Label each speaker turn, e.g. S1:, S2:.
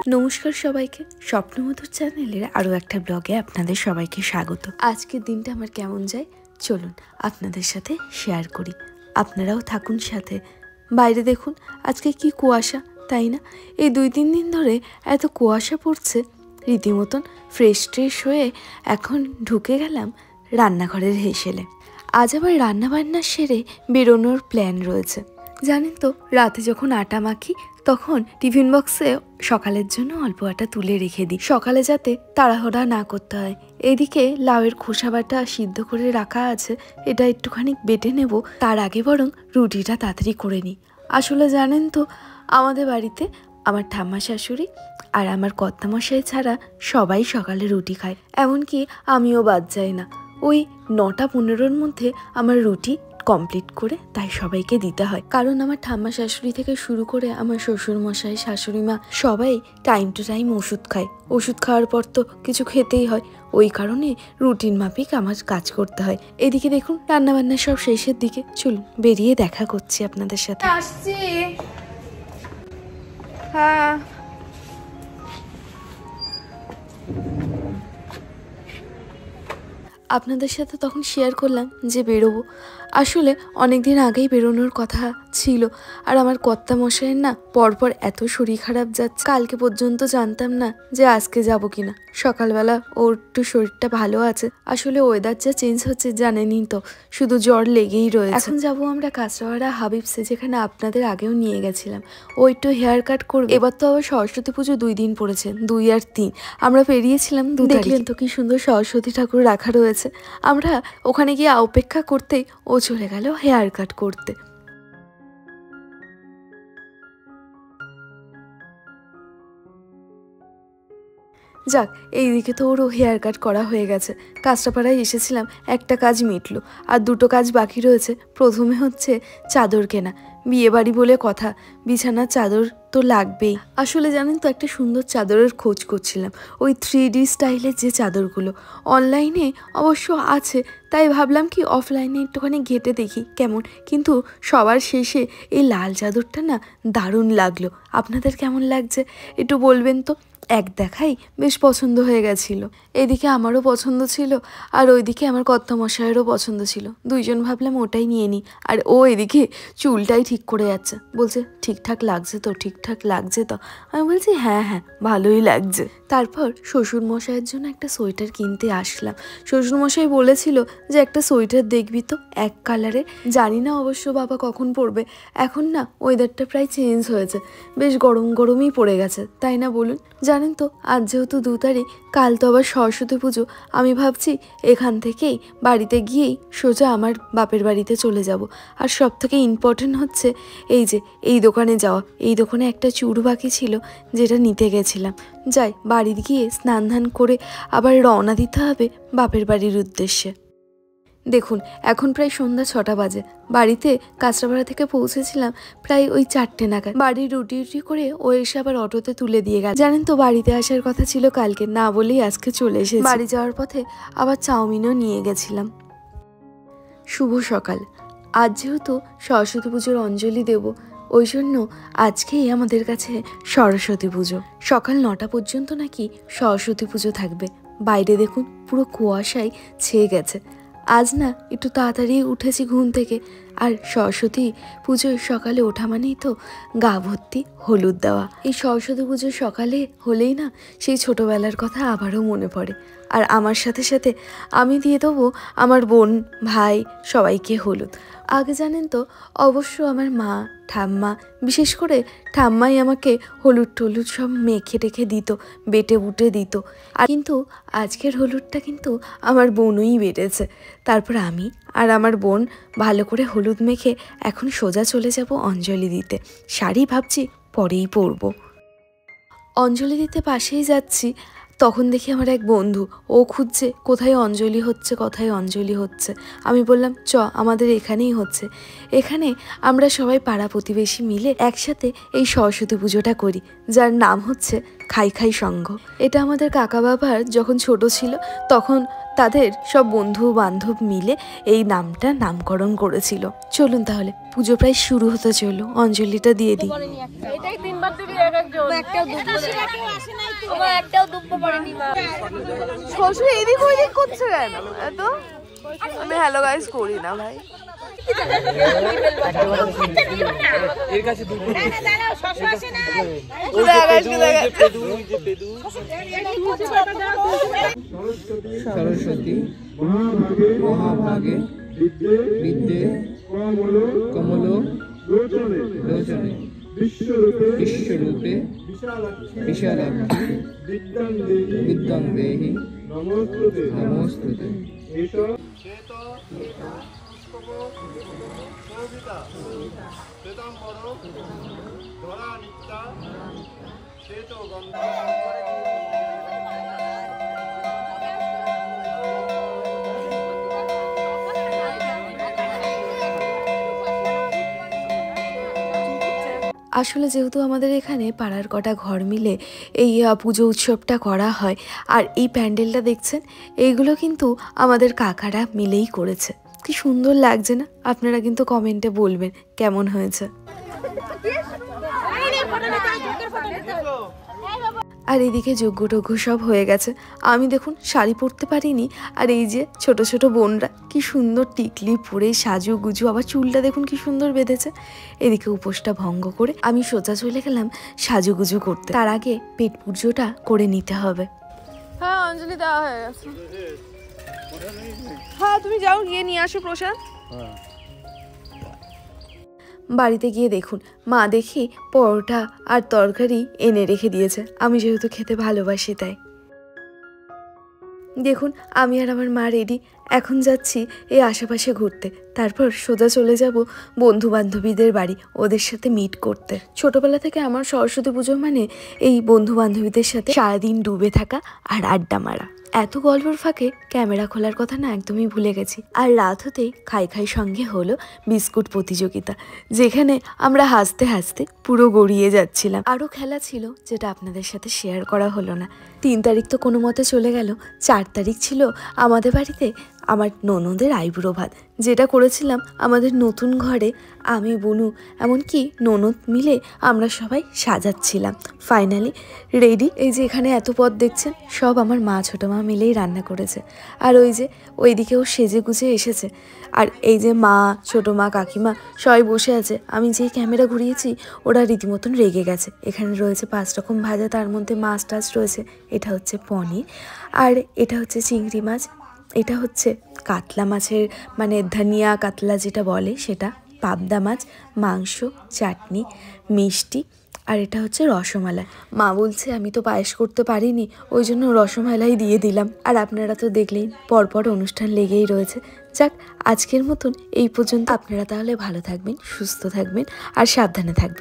S1: নমস্কার সবাইকে, স্বপ্নমধুর চ্যানেলের আরও একটা ব্লগে আপনাদের সবাইকে স্বাগত। আজকের দিনটা আমার কেমন যায় চলুন আপনাদের সাথে শেয়ার করি, আপনারাও থাকুন সাথে। বাইরে দেখুন আজকে কি কুয়াশা, তাই না? এই 2-3 দিন ধরে এত কুয়াশা পড়ছে, রীতিমতন ফ্রেশ হয়ে এখন ঢুকে গেলাম রান্নাঘরের হেসেলে। আজ আবার রান্নাবান্না সেরে বেরোনোর প্ল্যান রয়েছে। জানেন তো, রাতে যখন আটা মাখি তখন টিফিন বক্সে সকালের জন্য অল্প আটা তুলে রেখে দিই, সকালে যাতে তাড়াহুড়া না করতে হয়। এদিকে লাউয়ের খোসা বাটা সিদ্ধ করে রাখা আছে, এটা একটুখানি বেটে নেব, তার আগে বরং রুটিটা তাড়াতাড়ি করে নিই। আসলে জানেন তো, আমাদের বাড়িতে আমার ঠাম্মা শাশুড়ি আর আমার কর্তামশাই ছাড়া সবাই সকালে রুটি খায়, এমনকি আমিও বাদ যাই না। ওই 9টা-15-র মধ্যে আমার রুটি কমপ্লিট করে তাই সবাইকে দিতে হয়, কারণ আমার ঠাম্মা শাশুড়ি থেকে শুরু করে আমার শ্বশুর মশাই, শাশুড়ি মা সবাই টাইম টু টাইম ওষুধ খায়। ওষুধ খাওয়ার পর তো কিছু খেতেই হয়, ওই কারণে রুটিন মাফিক আমার কাজ করতে হয়। এদিকে দেখুন রান্নাবান্না সব শেষের দিকে, চলুন বেরিয়ে দেখা করছি আপনাদের সাথে।
S2: আসছি। হ্যাঁ,
S1: আপনাদের সাথে তখন শেয়ার করলাম যে বেরোবো। আসলে অনেক দিন আগেই বেরোনোর কথা ছিল, আর আমার কর্তামশাইয়ের না পরপর এত শরীর খারাপ যাচ্ছে, কালকে পর্যন্ত জানতাম না যে আজকে যাব কিনা। সকালবেলা ওর একটু শরীরটা ভালো আছে, আসলে ওয়েদার যা চেঞ্জ হচ্ছে জানেনই তো, শুধু জ্বর লেগেই রয়েছে। এখন যাবো আমরা কাঁচরাপাড়া হাবিবসে, যেখানে আপনাদের আগেও নিয়ে গেছিলাম। ও একটু হেয়ার কাট করবে। এবার তো আবার সরস্বতী পুজো 2 দিন পড়েছে, 2 আর 3। আমরা পেরিয়েছিলাম 2 তারিখ। দেখলেন তো কি সুন্দর সরস্বতী ঠাকুর রাখা রয়েছে। আমরা ওখানে গিয়ে অপেক্ষা করতেই ও চলে গেল হেয়ার কাট করতে। যাক, এইদিকে তো ওরও হেয়ার কাট করা হয়ে গেছে। কাঁচরাপাড়ায় এসেছিলাম, একটা কাজ মিটলো, আর 2টো কাজ বাকি রয়েছে। প্রথমে হচ্ছে চাদর কেনা, বিয়ে বাড়ি বলে কথা, বিছানার চাদর তো লাগবেই। আসলে জানেন তো, একটা সুন্দর চাদরের খোঁজ করছিলাম, ওই 3D স্টাইলের যে চাদরগুলো অনলাইনে অবশ্য আছে, তাই ভাবলাম কি অফলাইনে একটুখানি ঘেটে দেখি কেমন। কিন্তু সবার শেষে এই লাল চাদরটা না দারুণ লাগলো। আপনাদের কেমন লাগছে একটু বলবেন তো। এক দেখাই বেশ পছন্দ হয়ে গেছিল। এদিকে আমারও পছন্দ ছিল, আর ওইদিকে আমার কর্তামশাইয়েরও পছন্দ ছিল। দুইজন ভাবলাম ওটাই নিয়ে নিই। আর ও এদিকে চুলটাই ঠিক করে যাচ্ছে, বলছে ঠিকঠাক লাগছে তো, ঠিকঠাক লাগছে তো। আমি বলছি হ্যাঁ হ্যাঁ, ভালোই লাগছে। তারপর শ্বশুরমশাইয়ের জন্য একটা সোয়েটার কিনতে আসলাম। শ্বশুরমশাই বলেছিল যে একটা সোয়েটার দেখবি তো এক কালারে। জানি না অবশ্য বাবা কখন পরবে, এখন না ওয়েদারটা প্রায় চেঞ্জ হয়েছে, বেশ গরম গরমই পড়ে গেছে, তাই না বলুন? জানেন তো, আজ যেহেতু 2 তারিখ, কাল তো আবার সরস্বতী পুজো। আমি ভাবছি এখান থেকেই বাড়িতে গিয়েই সোজা আমার বাপের বাড়িতে চলে যাব। আর সব থেকে ইম্পর্টেন্ট হচ্ছে এই যে এই দোকানে যাওয়া। এই দোকানে একটা চুড় বাকি ছিল, যেটা নিতে গেছিলাম। যাই, বাড়ি গিয়ে স্নান ধান করে আবার রওনা দিতে হবে বাপের বাড়ির উদ্দেশ্যে। দেখুন এখন প্রায় সন্ধ্যা 6টা বাজে। বাড়িতে কাঁচরাপাড়া থেকে পৌঁছেছিলাম প্রায় ওই 4টে নাগাদ। বাড়ির রুটি করে ও এসে আবার অটোতে তুলে দিয়ে গেল। জানেন তো, বাড়িতে আসার কথা ছিল কালকে, না বলেই আজকে চলে এসেছি। বাড়ি যাওয়ার পথে আবার চাউমিনও নিয়ে গেছিলাম। শুভ সকাল। আজ যেহেতু সরস্বতী পুজোর অঞ্জলি দেব, ওই জন্য আজকেই আমাদের কাছে সরস্বতী পুজো। সকাল 9টা পর্যন্ত নাকি সরস্বতী পুজো থাকবে। বাইরে দেখুন পুরো কুয়াশায় ছেয়ে গেছে। আজ না একটু তাড়াতাড়ি উঠেছি ঘুম থেকে, আর সরস্বতী পুজোর সকালে ওঠা মানেই তো গা ভর্তি হলুদ দেওয়া। এই সরস্বতী পুজোর সকালে হলেই না সেই ছোটোবেলার কথা আবারও মনে পড়ে। আর আমার সাথে সাথে আমি দিয়ে দেবো আমার বোন, ভাই সবাইকে হলুদ। আগে জানেন তো, অবশ্য আমার মা, ঠাম্মা, বিশেষ করে ঠাম্মাই আমাকে হলুদ টলুদ সব মেখে টেখে দিত, বেটে বুটে দিত। আর কিন্তু আজকের হলুদটা কিন্তু আমার বোনই বেটেছে। তারপর আমি আর আমার বোন ভালো করে হলুদ মেখে এখন সোজা চলে যাব অঞ্জলি দিতে। শাড়ি ভাবছি পরেই পরবো। অঞ্জলি দিতে পাশেই যাচ্ছি, তখন দেখি আমার এক বন্ধু, ও খুঁজছে কোথায় অঞ্জলি হচ্ছে, কোথায় অঞ্জলি হচ্ছে। আমি বললাম চ, আমাদের এখানেই হচ্ছে। এখানে আমরা সবাই পাড়া প্রতিবেশী মিলে একসাথে এই সরস্বতী পুজোটা করি, যার নাম হচ্ছে খাই খাই সংঘ। এটা আমাদের কাকা বাবার যখন ছোট ছিল তখন তাদের সব বন্ধু বান্ধব মিলে এই নামটা নামকরণ করেছিল। চলুন তাহলে পুজো প্রায় শুরু হতে চললো, অঞ্জলিটা দিয়ে দিই। এদিক ওইদিক করছে কেন এত? আমি হ্যালো গাইস করি না ভাই।
S2: সরস্বতী মহাভাগে বিদ্যে কমল লোচনে বিশ্বরূপে বিশালাক্ষী বিদ্যাং দেহি নমস্তুতে।
S1: আসলে যেহেতু আমাদের এখানে পাড়ার কটা ঘর মিলে এই পুজো উৎসবটা করা হয়, আর এই প্যান্ডেলটা দেখছেন এইগুলো কিন্তু আমাদের কাকারা মিলেই করেছে। কি সুন্দর লাগছে না? আপনারা কিন্তু কমেন্টে বলবেন কেমন হয়েছে। আর এদিকে যজ্ঞ টজ্ঞ সব হয়ে গেছে। আমি দেখুন শাড়ি পরতে পারিনি, আর এই যে ছোট ছোট বোনরা কি সুন্দর টিকলি পরে সাজু গুজু, আবার চুলটা দেখুন কি সুন্দর বেঁধেছে। এদিকে উপোসটা ভঙ্গ করে আমি সোজা চলে গেলাম সাজুগুজু করতে। তার আগে পেট পুজোটা করে নিতে হবে। হ্যাঁ, অঞ্জলি দেওয়া হয়ে গেছে। হ্যাঁ, তুমি যাও গিয়ে নিয়ে আসো প্রসাদ। বাড়িতে গিয়ে দেখুন মা দেখি পরোটা আর তরকারি এনে রেখে দিয়েছে। আমি যেহেতু খেতে ভালোবাসি তাই। দেখুন আমি আর আমার মা রেডি, এখন যাচ্ছি এই আশেপাশে ঘুরতে, তারপর সোজা চলে যাব বন্ধু বান্ধবীদের বাড়ি, ওদের সাথে মিট করতে। ছোটবেলা থেকে আমার সরস্বতী পুজো মানে এই বন্ধু বান্ধবীদের সাথে সারাদিন ডুবে থাকা আর আড্ডা মারা। এত গল্পের ফাঁকে ক্যামেরা খোলার কথা না একদমই ভুলে গেছি। আর রাত হতেই খাই খাই সঙ্গে হলো বিস্কুট প্রতিযোগিতা, যেখানে আমরা হাসতে হাসতে পুরো গড়িয়ে যাচ্ছিলাম। আরও খেলা ছিল যেটা আপনাদের সাথে শেয়ার করা হলো না। 3 তারিখ তো কোনো মতে চলে গেল। 4 তারিখ ছিল আমাদের বাড়িতে আমার ননদের আইবুড়ো ভাত, যেটা করেছিলাম আমাদের নতুন ঘরে। আমি বনু এমনকি ননদ মিলে আমরা সবাই সাজাচ্ছিলাম। Finally ready. এই যে এখানে এত পদ দেখছেন সব আমার মা ছোটো মা মিলেই রান্না করেছে। আর ওই যে ওইদিকেও সেজে গুজে এসেছে। আর এই যে মা, ছোটো মা, কাকিমা সবাই বসে আছে। আমি যেই ক্যামেরা ঘুরিয়েছি ওরা রীতিমতন রেগে গেছে। এখানে রয়েছে 5 রকম ভাজা, তার মধ্যে মাছ টাছ রয়েছে। এটা হচ্ছে পনির, আর এটা হচ্ছে চিংড়ি মাছ, এটা হচ্ছে কাতলা মাছের মানে ধনিয়া কাতলা যেটা বলে সেটা, পাবদা মাছ, মাংস, চাটনি, মিষ্টি, আর এটা হচ্ছে রসমালাই। মা বলছে আমি তো পায়েস করতে পারিনি, ওই জন্য রসমালাই দিয়ে দিলাম। আর আপনারা তো দেখলেই পরপর অনুষ্ঠান লেগেই রয়েছে। যাক, আজকের মতন এই পর্যন্ত। আপনারা তাহলে ভালো থাকবেন, সুস্থ থাকবেন আর সাবধানে থাকবেন।